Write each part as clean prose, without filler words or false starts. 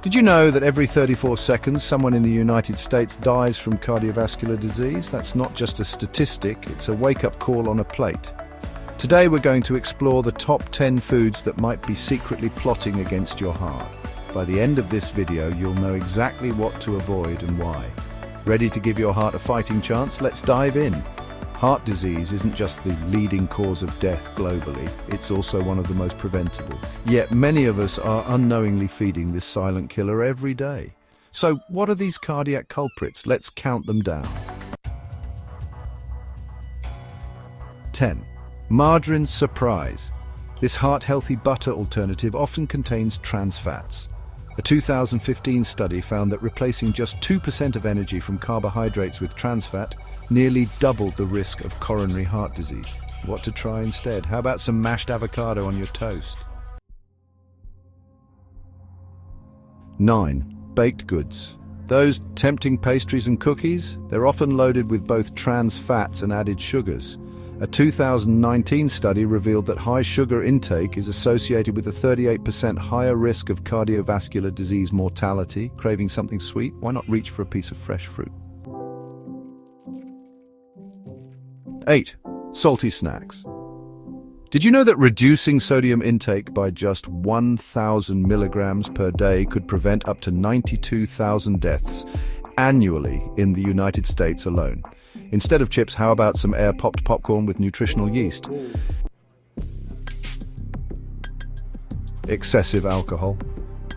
Did you know that every 34 seconds someone in the United States dies from cardiovascular disease? That's not just a statistic, it's a wake-up call on a plate. Today we're going to explore the top 10 foods that might be secretly plotting against your heart. By the end of this video, you'll know exactly what to avoid and why. Ready to give your heart a fighting chance? Let's dive in. Heart disease isn't just the leading cause of death globally, it's also one of the most preventable. Yet many of us are unknowingly feeding this silent killer every day. So what are these cardiac culprits? Let's count them down. 10. Margarine surprise. This heart-healthy butter alternative often contains trans fats. A 2015 study found that replacing just 2% of energy from carbohydrates with trans fat nearly doubled the risk of coronary heart disease. What to try instead? How about some mashed avocado on your toast? 9. Baked goods. Those tempting pastries and cookies, they're often loaded with both trans fats and added sugars. A 2019 study revealed that high sugar intake is associated with a 38% higher risk of cardiovascular disease mortality. Craving something sweet? Why not reach for a piece of fresh fruit? 8. Salty snacks. Did you know that reducing sodium intake by just 1,000 milligrams per day could prevent up to 92,000 deaths annually in the United States alone? Instead of chips, how about some air-popped popcorn with nutritional yeast? Excessive alcohol.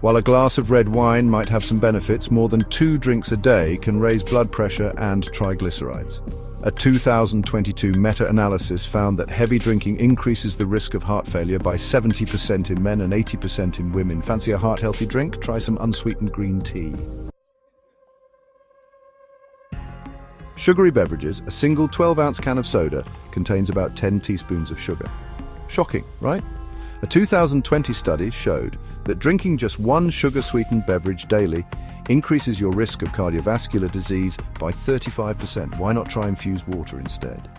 While a glass of red wine might have some benefits, more than 2 drinks a day can raise blood pressure and triglycerides. A 2022 meta-analysis found that heavy drinking increases the risk of heart failure by 70% in men and 80% in women. Fancy a heart-healthy drink? Try some unsweetened green tea. Sugary beverages. A single 12-ounce can of soda contains about 10 teaspoons of sugar. Shocking, right? A 2020 study showed that drinking just one sugar-sweetened beverage daily increases your risk of cardiovascular disease by 35%. Why not try infused water instead?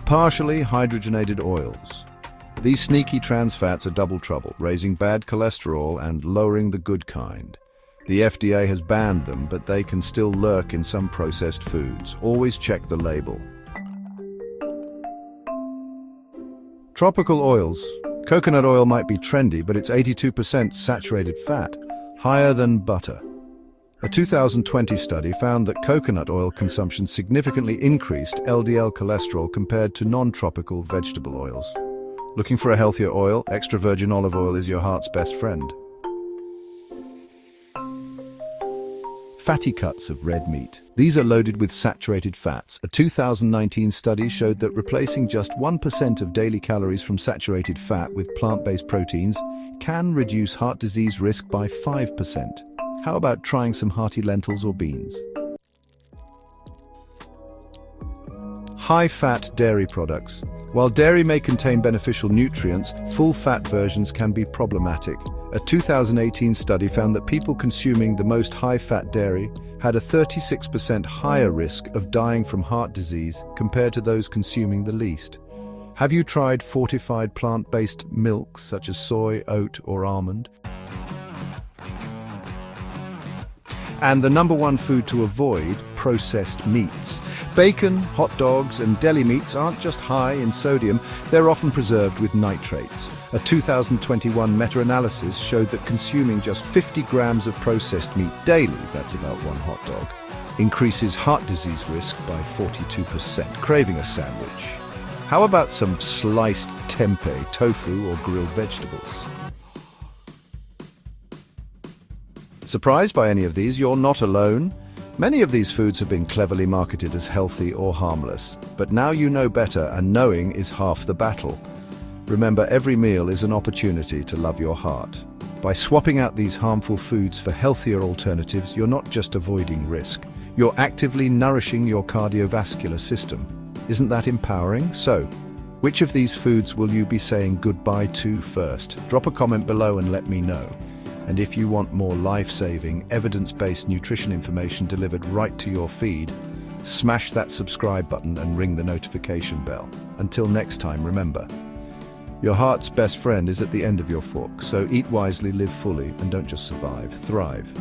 Partially hydrogenated oils. These sneaky trans fats are double trouble, raising bad cholesterol and lowering the good kind. The FDA has banned them, but they can still lurk in some processed foods. Always check the label. Tropical oils. Coconut oil might be trendy, but it's 82% saturated fat, higher than butter. A 2020 study found that coconut oil consumption significantly increased LDL cholesterol compared to non-tropical vegetable oils. Looking for a healthier oil? Extra virgin olive oil is your heart's best friend. Fatty cuts of red meat. These are loaded with saturated fats. A 2019 study showed that replacing just 1% of daily calories from saturated fat with plant-based proteins can reduce heart disease risk by 5%. How about trying some hearty lentils or beans? High-fat dairy products. While dairy may contain beneficial nutrients, full-fat versions can be problematic. A 2018 study found that people consuming the most high-fat dairy had a 36% higher risk of dying from heart disease compared to those consuming the least. Have you tried fortified plant-based milks such as soy, oat, or almond? And the number one food to avoid, processed meats. Bacon, hot dogs, and deli meats aren't just high in sodium, they're often preserved with nitrates. A 2021 meta-analysis showed that consuming just 50 grams of processed meat daily, that's about one hot dog, increases heart disease risk by 42%. Craving a sandwich? How about some sliced tempeh, tofu, or grilled vegetables? Surprised by any of these? You're not alone. Many of these foods have been cleverly marketed as healthy or harmless, but now you know better, and knowing is half the battle. Remember, every meal is an opportunity to love your heart. By swapping out these harmful foods for healthier alternatives, you're not just avoiding risk, you're actively nourishing your cardiovascular system. Isn't that empowering? So, which of these foods will you be saying goodbye to first? Drop a comment below and let me know. And if you want more life-saving, evidence-based nutrition information delivered right to your feed, smash that subscribe button and ring the notification bell. Until next time, remember, Your heart's best friend is at the end of your fork, so eat wisely, live fully, and don't just survive, thrive.